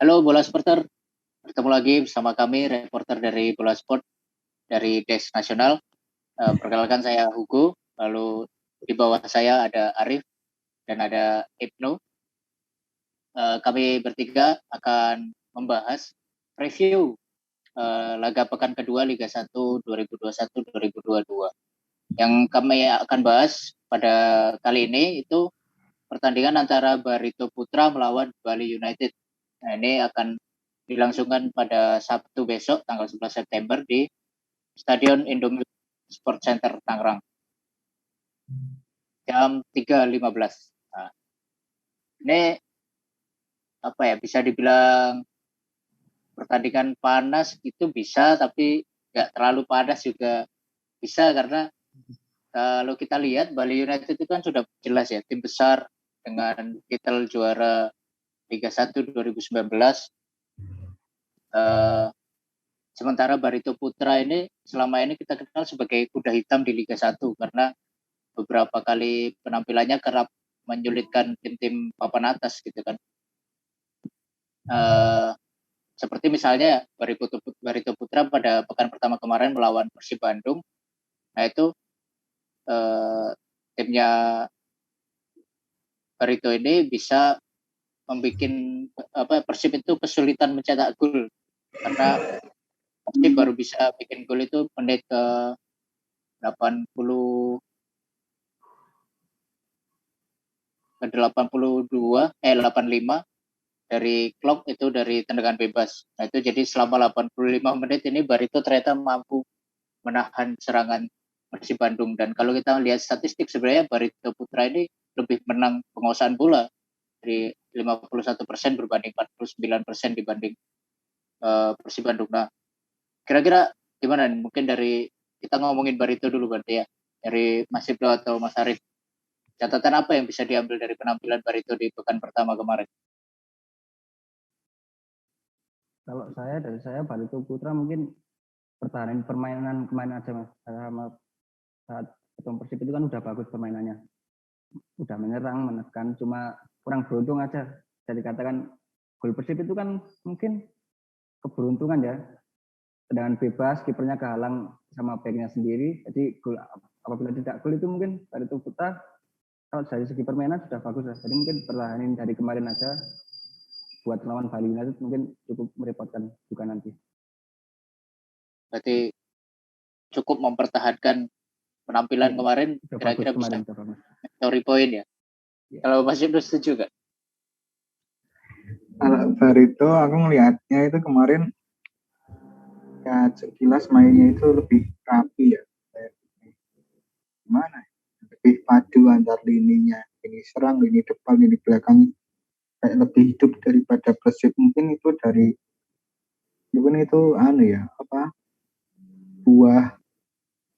Halo Bola Supporter, bertemu lagi bersama kami reporter dari Bola Sport dari Desk Nasional. Perkenalkan saya Hugo, lalu di bawah saya ada Arif dan ada Ibnu. Kami bertiga akan membahas review laga pekan kedua Liga 1 2021-2022. Yang kami akan bahas pada kali ini itu pertandingan antara Barito Putra melawan Bali United. Nah, ini akan dilangsungkan pada Sabtu besok tanggal 11 September di Stadion Indomie Sport Center Tangerang jam 3.15. Nah, ini apa ya, bisa dibilang pertandingan panas itu bisa, tapi nggak terlalu panas juga bisa, karena kalau kita lihat Bali United itu kan sudah jelas ya tim besar dengan titel juara Liga 1 2019. Sementara Barito Putra ini selama ini kita kenal sebagai kuda hitam di Liga 1 karena beberapa kali penampilannya kerap menyulitkan tim-tim papan atas gitu kan. Seperti misalnya Barito Putra pada pekan pertama kemarin melawan Persib Bandung. Nah itu timnya Barito ini bisa membuat Persib itu kesulitan mencetak gol karena Persib baru bisa bikin gol itu menit ke 82 85 dari clock itu dari tendangan bebas. Nah itu jadi selama 85 menit ini Barito ternyata mampu menahan serangan Persib Bandung. Dan kalau kita lihat statistik sebenarnya Barito Putra ini lebih menang penguasaan bola dari 51% berbanding 49% dibanding Persib Bandung. Nah kira-kira gimana nih? Mungkin dari kita ngomongin Barito dulu berarti ya, dari Mas Ibnu atau Mas Arif. Catatan apa yang bisa diambil dari penampilan Barito di pekan pertama kemarin? Kalau dari saya Barito Putra mungkin permainan kemarin aja Mas. Sama saat ketemu Persib itu kan udah bagus permainannya. Udah menyerang, menekan, cuma kurang beruntung aja. Jadi katakan gol Persib itu kan mungkin keberuntungan ya. Tendangan bebas, kipernya kehalang sama backnya sendiri. Jadi gol, apabila tidak gol itu mungkin Barito Putra kalau dari segi permainan sudah bagus lah. Jadi mungkin pertahanan dari kemarin aja buat lawan Bali United mungkin cukup merepotkan juga nanti. Berarti cukup mempertahankan penampilan kemarin, kira-kira bisa story point ya. Kalau Mas Ibnu setuju gak? Kalau Barito aku ngelihatnya itu kemarin ya sekilas mainnya itu lebih rapi ya. Gimana? Lebih padu antar lininya. Ini serang, ini depan, ini belakang, kayak lebih hidup daripada Persib. Mungkin itu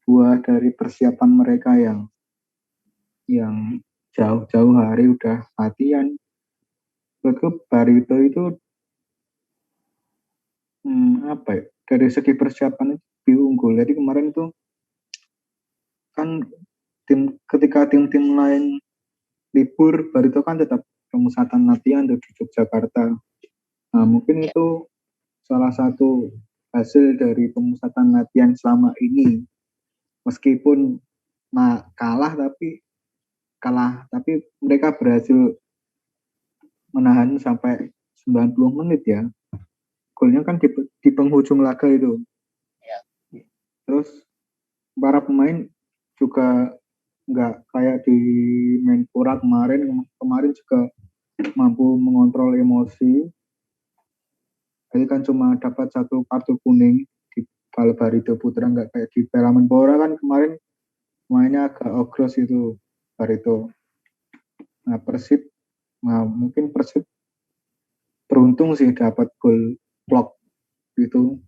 buah dari persiapan mereka yang jauh-jauh hari udah latihan. Menurutku Barito itu dari segi persiapan itu lebih unggul. Jadi kemarin itu kan ketika tim-tim lain libur, Barito kan tetap pemusatan latihan di Yogyakarta. Nah, mungkin itu salah satu hasil dari pemusatan latihan selama ini. Meskipun kalah tapi mereka berhasil menahan sampai 90 menit ya. Golnya kan di penghujung laga itu. Ya. Terus para pemain juga nggak kayak di Menpora kemarin juga mampu mengontrol emosi. Jadi kan cuma dapat 1 kartu kuning di Barito Putra, nggak kayak di Piala Menpora kan kemarin mainnya agak ogros itu Barito. Nah mungkin Persib beruntung sih dapat gol clock itu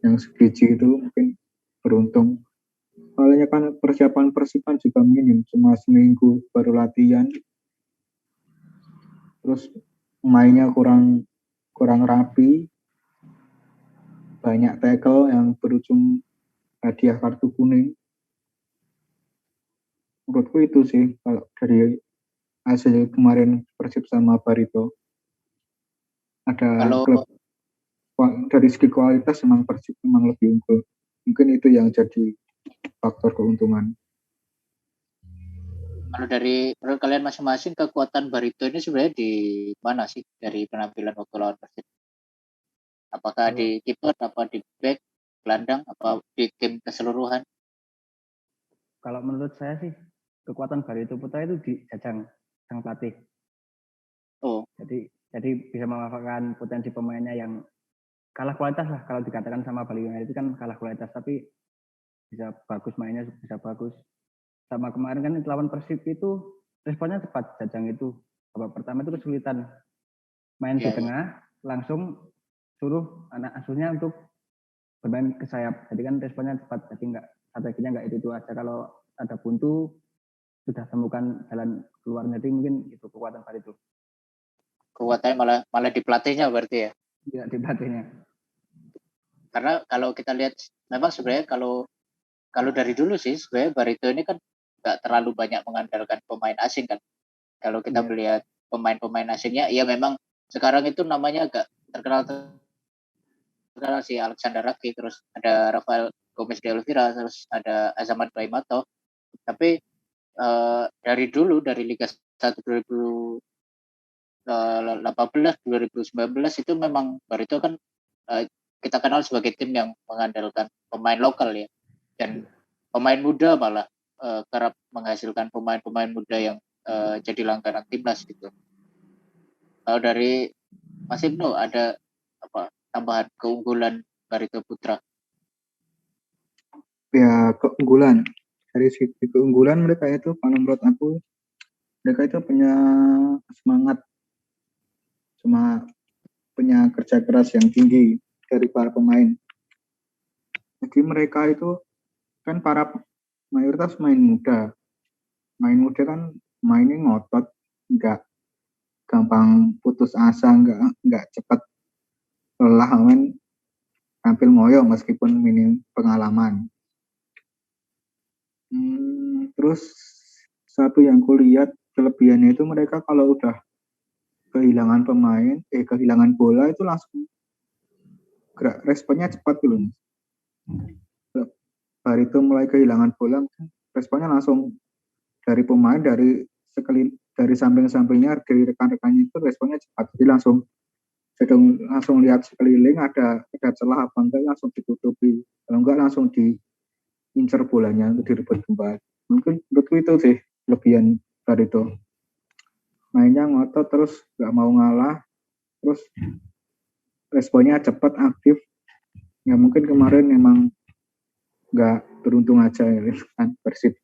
yang sebiji itu, mungkin beruntung. Soalnya kan persiapan Persib kan juga minim, cuma seminggu baru latihan. Terus mainnya kurang rapi, banyak tackle yang berujung hadiah kartu kuning. Menurutku itu sih kalau dari hasil kemarin Persib sama Barito. ada Kalau klub dari segi kualitas memang Persib memang lebih unggul. Mungkin itu yang jadi faktor keuntungan. kalau dari menurut kalian masing-masing, kekuatan Barito ini sebenarnya di mana sih dari penampilan waktu lawan Persib? Apakah Kalau di kiper, apa di back, gelandang, apa di tim keseluruhan? kalau menurut saya sih kekuatan Barito Putra itu di Jajang sang pelatih. Oh, Jadi bisa memanfaatkan potensi pemainnya yang kalah kualitas lah kalau dikatakan sama Bali United itu kan kalah kualitas, tapi bisa bagus mainnya, bisa bagus. Sama kemarin kan lawan Persib itu responnya cepat. Jajang itu babak pertama itu kesulitan main di iya, iya. tengah, langsung suruh anak asuhnya untuk bermain ke sayap. Jadi kan responnya cepat, jadi nggak strateginya nggak itu aja. Kalau ada buntu sudah temukan jalan keluarnya. Jadi mungkin itu kekuatan Bali itu. Kekuatannya malah di pelatihnya berarti ya. Tidak di pelatihnya. Karena kalau kita lihat, memang sebenarnya kalau dari dulu sih sebenarnya Barito ini kan nggak terlalu banyak mengandalkan pemain asing kan. Kalau kita Iya, melihat pemain-pemain asingnya, ya memang sekarang itu namanya agak terkenal si Alexander Raki, terus ada Rafael Gomez de Oliveira, terus ada Azamat Baimato. Tapi dari dulu, dari Liga 1 2018 2019 itu memang Barito kan kita kenal sebagai tim yang mengandalkan pemain lokal ya, dan pemain muda malah kerap menghasilkan pemain-pemain muda yang jadi langganan timnas gitu. Kalau dari Mas Ibnu ada apa tambahan keunggulan Barito Putra? Ya keunggulan, dari segi keunggulan mereka itu kalau menurut aku mereka itu punya semangat, cuma punya kerja keras yang tinggi dari para pemain. Jadi mereka itu kan para mayoritas main muda. Main muda kan mainnya ngotot, nggak gampang putus asa, nggak cepat lelah, main tampil ngoyo meskipun minim pengalaman. Terus satu yang kulihat kelebihannya itu mereka kalau udah kehilangan bola itu langsung gerak, responnya cepat dulu. Hari itu mulai kehilangan bola, responnya langsung dari pemain, dari samping-sampingnya, dari rekan-rekannya itu responnya cepat. Jadi langsung lihat sekeliling ada celah apa enggak, langsung ditutupi. Kalau enggak langsung diincar bolanya untuk direbut kembali. Mungkin menurutku itu sih kelebihan Barito. Mainnya ngotot terus, nggak mau ngalah, terus responnya cepat, aktif. Ya mungkin kemarin memang nggak beruntung aja ya kan Persib.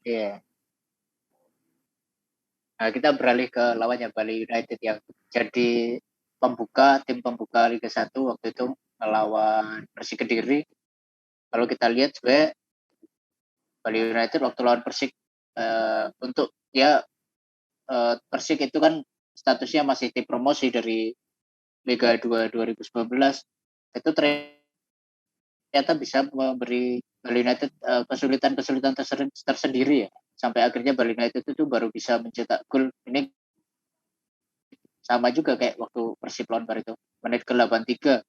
Iya. Yeah. Nah, kita beralih ke lawannya Bali United yang jadi tim pembuka Liga 1 waktu itu melawan Persik Kediri. Kalau kita lihat sebenarnya Bali United waktu lawan Persik untuk Persik itu kan statusnya masih tim promosi dari Liga 2 2019, itu ternyata bisa memberi Bali United kesulitan-kesulitan tersendiri ya, sampai akhirnya Bali United itu baru bisa mencetak gol. Ini sama juga kayak waktu Persib lawan Barito, menit ke-83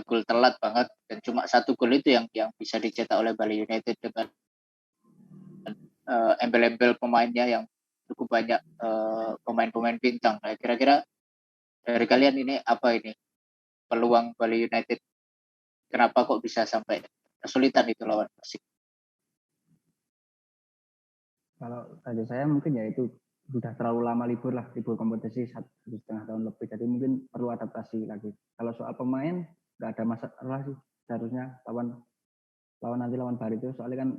gol telat banget, dan cuma satu gol itu yang bisa dicetak oleh Bali United dengan embel-embel pemainnya yang cukup banyak, pemain-pemain bintang. Nah, kira-kira dari kalian ini apa ini peluang Bali United, kenapa kok bisa sampai kesulitan itu lawan Persik? kalau dari saya mungkin ya itu sudah terlalu lama libur kompetisi 1,5 tahun lebih, jadi mungkin perlu adaptasi lagi. Kalau soal pemain nggak ada masalah sih seharusnya lawan Bali itu, soalnya kan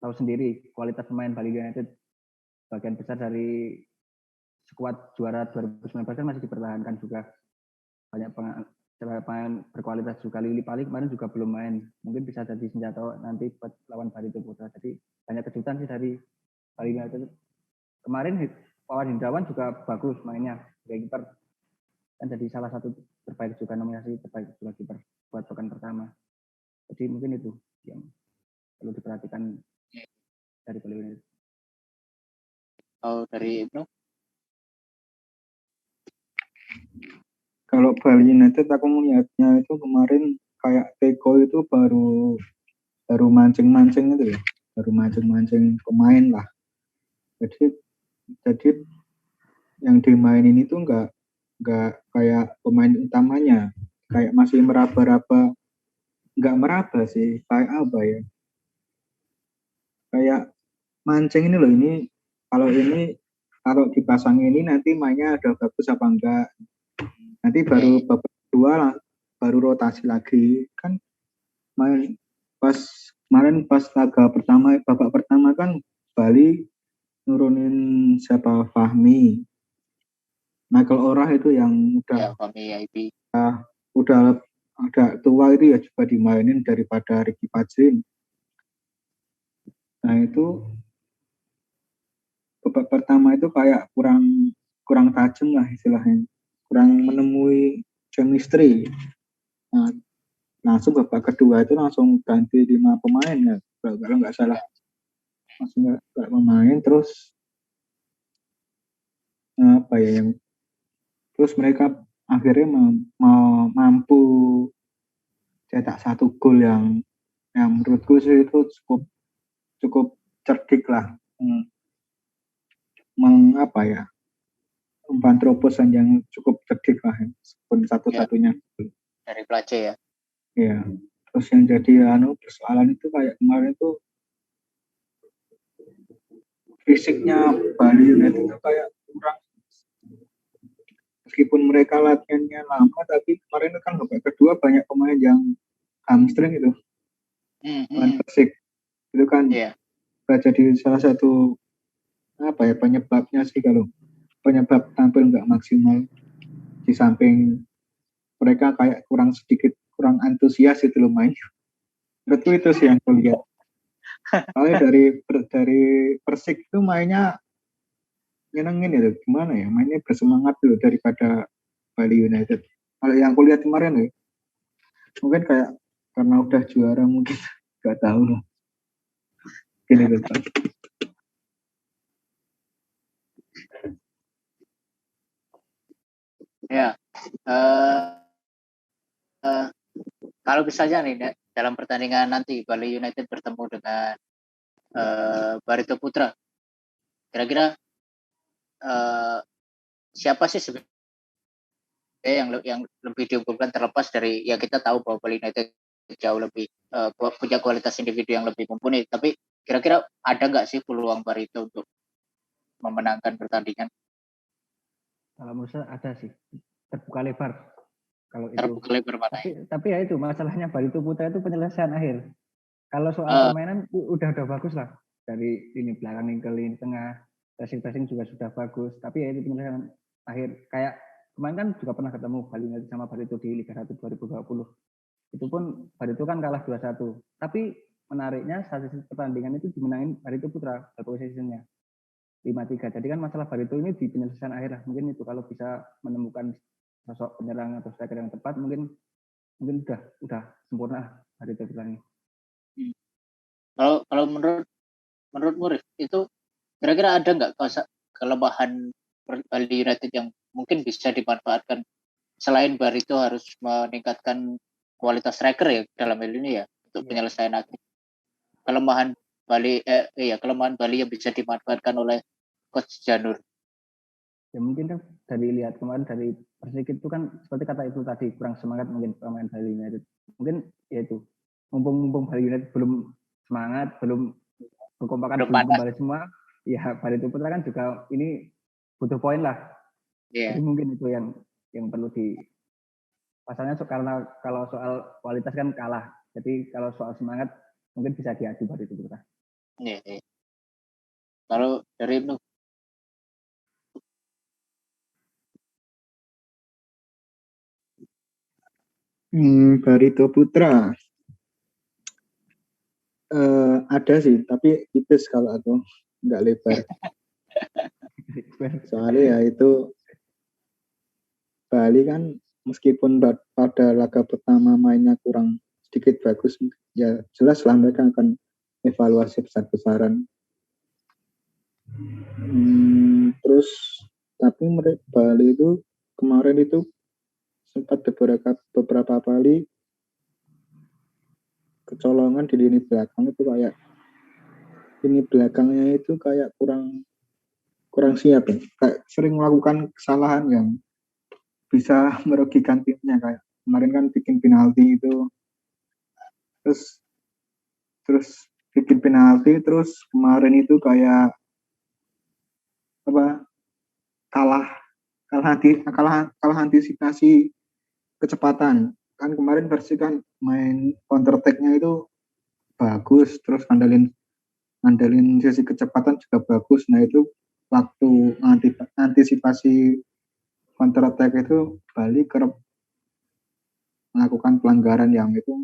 tahu sendiri kualitas pemain Bali United bagian besar dari skuad juara 2019 kan masih dipertahankan juga, banyak pemain berkualitas juga. Lili Pali kemarin juga belum main, mungkin bisa jadi senjata nanti buat lawan Barito Putra. Jadi banyak kejutan sih dari Bali United. Kemarin Wawan Hindrawan juga bagus mainnya sebagai kiper, kan jadi salah satu terbaik juga, nominasi terbaik juga kiper buat pekan pertama. Jadi mungkin itu yang perlu diperhatikan dari Bali United. Oh, dari Ibnu? Kalau Bali United aku melihatnya itu kemarin kayak Teko itu baru mancing-mancing itu ya, baru mancing-mancing pemain lah. Jadi yang dimainin itu nggak kayak pemain utamanya, kayak masih meraba-raba, nggak meraba sih, kayak apa ya, kayak mancing ini loh, kalau dipasang ini nanti mainnya ada bagus apa enggak, nanti baru babak kedua lah, baru rotasi lagi kan. Main pas kemarin pas babak pertama kan Bali nurunin siapa, Fahmi, Michael Orah itu yang udah agak tua itu ya coba dimainin daripada Ricky Fajrin. Nah itu babak pertama itu kayak kurang tajam lah istilahnya, kurang menemui chemistry. Nah, langsung babak kedua itu langsung ganti 5 pemain ya, kalau nggak salah, langsung nggak pemain, terus apa ya, yang terus mereka akhirnya mampu cetak 1 gol yang menurutku sih itu cukup cerdik lah, apa ya, umpan terobosan yang cukup cerdik lah, satu-satunya dari Place ya. Iya. Terus yang jadi persoalan itu kayak kemarin itu fisiknya Bali United itu kayak kurang, meskipun mereka latihannya lama, tapi kemarin kan babak kedua banyak pemain yang hamstring itu, Persik itu kan jadi salah satu apa ya penyebabnya sih, kalau penyebab tampil nggak maksimal, di samping mereka kayak kurang antusias itu loh main. Menurutku itu sih yang aku lihat. Soalnya dari Persik itu mainnya nyenengin ya, gimana ya, mainnya bersemangat dulu daripada Bali United. Kalau yang aku lihat kemarin ya, mungkin kayak karena udah juara mungkin, nggak tahu loh. Gini tuh. Ya, kalau misalnya nih dalam pertandingan nanti Bali United bertemu dengan Barito Putra, kira-kira siapa sih sebenarnya yang lebih diunggulkan, terlepas dari ya kita tahu bahwa Bali United jauh lebih punya kualitas individu yang lebih mumpuni, tapi kira-kira ada nggak sih peluang Barito untuk memenangkan pertandingan? Kalau menurut saya ada sih, terbuka lebar. Kalau terbuka itu. Lebar mana? Tapi ya itu masalahnya Barito Putra itu penyelesaian akhir. Kalau soal permainan udah bagus lah, dari lini belakang ke lini tengah, pressing juga sudah bagus. Tapi ya itu penyelesaian akhir. Kayak kemarin kan juga pernah ketemu Bali United sama Barito di Liga 1 2020. Itu pun Barito kan kalah 2-1. Tapi menariknya saat pertandingan itu dimenangin Barito Putra posisinya 5-3. Jadi kan masalah Barito ini di penyelesaian akhir lah. Mungkin itu kalau bisa menemukan sosok penyerang atau striker yang tepat, mungkin udah sempurna Barito Putra ini. Kalau menurut Murif itu kira-kira ada nggak kelemahan Bali United yang mungkin bisa dimanfaatkan, selain Barito harus meningkatkan kualitas striker ya dalam hal ini ya untuk penyelesaian akhir. Kelemahan Bali yang bisa dimanfaatkan oleh Coach Janur. Ya mungkin kan dari lihat kemarin dari Persik itu kan seperti kata itu tadi, kurang semangat mungkin pemain Bali United. Mungkin ya itu, mumpung Bali United belum semangat, belum berkompakan, belum kembali semua, ya Barito Putra kan juga ini butuh poin lah. Jadi mungkin itu yang perlu pasalnya, karena kalau soal kualitas kan kalah. Jadi kalau soal semangat mungkin bisa diadu Barito Putra. Kalau dari Ibnu? Barito Putra ada sih, tapi tipis kalau aku, nggak lebar. Soalnya ya itu Bali kan meskipun pada laga pertama mainnya kurang sedikit bagus, ya jelas lah mereka akan evaluasi besar-besaran. Terus tapi Bali itu kemarin itu sempat beberapa kali kecolongan di lini belakang itu kayak lini belakangnya itu kayak kurang siap ya. Kayak sering melakukan kesalahan yang bisa merugikan timnya, kayak kemarin kan bikin penalti itu, terus bikin penalti, terus kemarin itu kayak apa, kalah antisipasi kecepatan. Kan kemarin Persib kan main counter attack-nya itu bagus, terus ngandelin sisi kecepatan juga bagus. Nah itu waktu antisipasi counter attack itu Bali kerap melakukan pelanggaran yang itu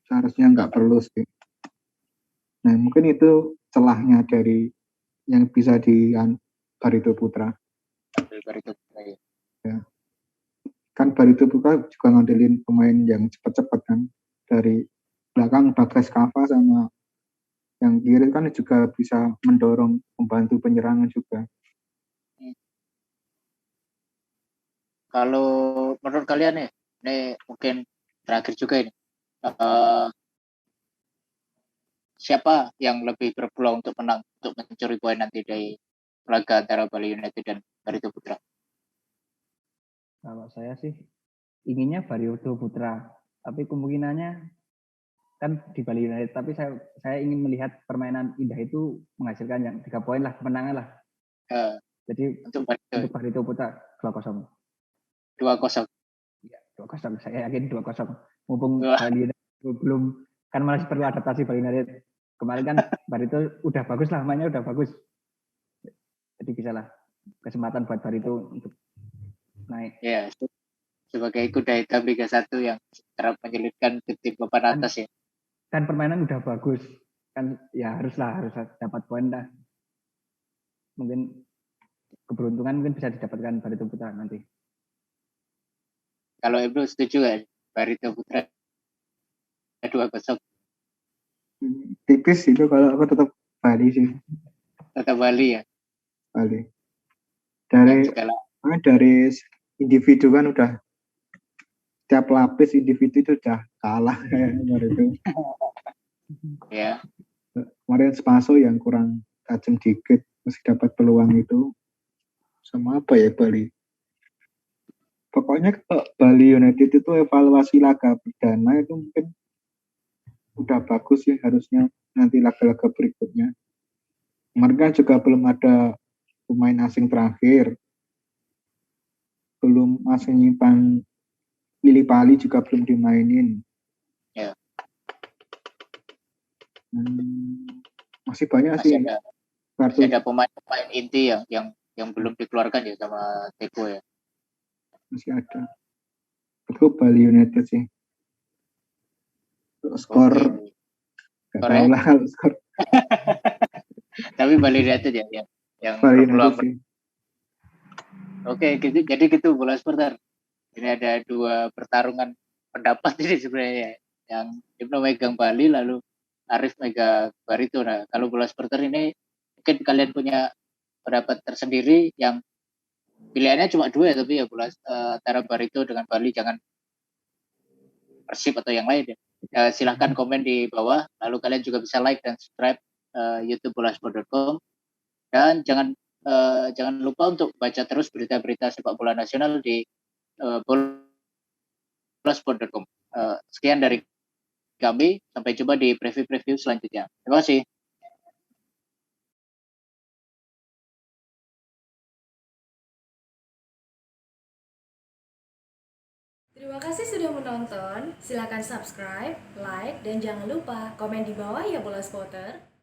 seharusnya nggak perlu sih. Nah mungkin itu celahnya dari yang bisa di Barito Putra. Barito Putra ya. Ya. Kan Barito Putra juga ngandelin pemain yang cepat-cepat kan, dari belakang Bagas Kava sama yang kiri kan juga bisa mendorong, membantu penyerangan juga. Kalau menurut kalian nih, ini mungkin terakhir juga ini, siapa yang lebih berpeluang untuk menang, untuk mencuri poin nanti dari laga antara Bali United dan Barito Putra? Kalau saya sih inginnya Barito Putra, tapi kemungkinannya kan di Bali United, tapi saya ingin melihat permainan indah itu menghasilkan yang 3 poin lah, kemenangan lah. Jadi untuk Barito Putra 2-0. 2-0. Ya, 2-0. Saya yakin 2-0. Mumpung Bali United belum, kan masih perlu adaptasi Bali United. Kemarin kan Barito udah bagus lah, mainnya udah bagus. Jadi bisa lah kesempatan buat Barito untuk naik. Ya, sebagai kuda hitam Liga 1 yang kerap menyulitkan tim papan atas ya. Kan permainan udah bagus. Kan ya harus dapat poin dah. Mungkin keberuntungan mungkin bisa didapatkan Barito Putra nanti. Kalau Ibnu setuju kan Barito Putra 2-0? Tipis itu, kalau aku tetap Bali sih. Tetap Bali ya? Bali. Dari individu kan udah, tiap lapis individu itu udah kalah kemarin itu. Ya. Kemarin Spaso yang kurang tajam dikit masih dapat peluang itu. Sama apa ya Bali? Pokoknya kalau Bali United itu evaluasi laga perdana itu mungkin udah bagus sih harusnya nanti laga-laga berikutnya. Kemarin kan juga belum ada pemain asing terakhir. Belum asing nyimpan Lili Pali juga belum dimainin. Ya. Masih banyak masih sih. Masih ada pemain inti yang belum dikeluarkan ya sama Teko ya. Masih ada. Itu Bali United sih. Skor nggak tahu lah kalau skor. Tapi Bali United ya yang Bali United sih. Oke, jadi gitu Bola Supporter. Ini ada 2 pertarungan pendapat ini sebenarnya. Yang Ibnu megang Bali, lalu Arif megang Barito. Nah, kalau Bola Supporter ini mungkin kalian punya pendapat tersendiri yang pilihannya cuma 2 ya, tapi ya antara Barito dengan Bali, jangan Persib atau yang lain ya. Silahkan komen di bawah, lalu kalian juga bisa like dan subscribe YouTube bolasport.com, dan jangan lupa untuk baca terus berita-berita sepak bola nasional di bolasport.com. Sekian dari kami, sampai jumpa di preview selanjutnya. Terima kasih. Terima kasih sudah menonton. Silakan subscribe, like, dan jangan lupa komen di bawah ya Bola Spotter.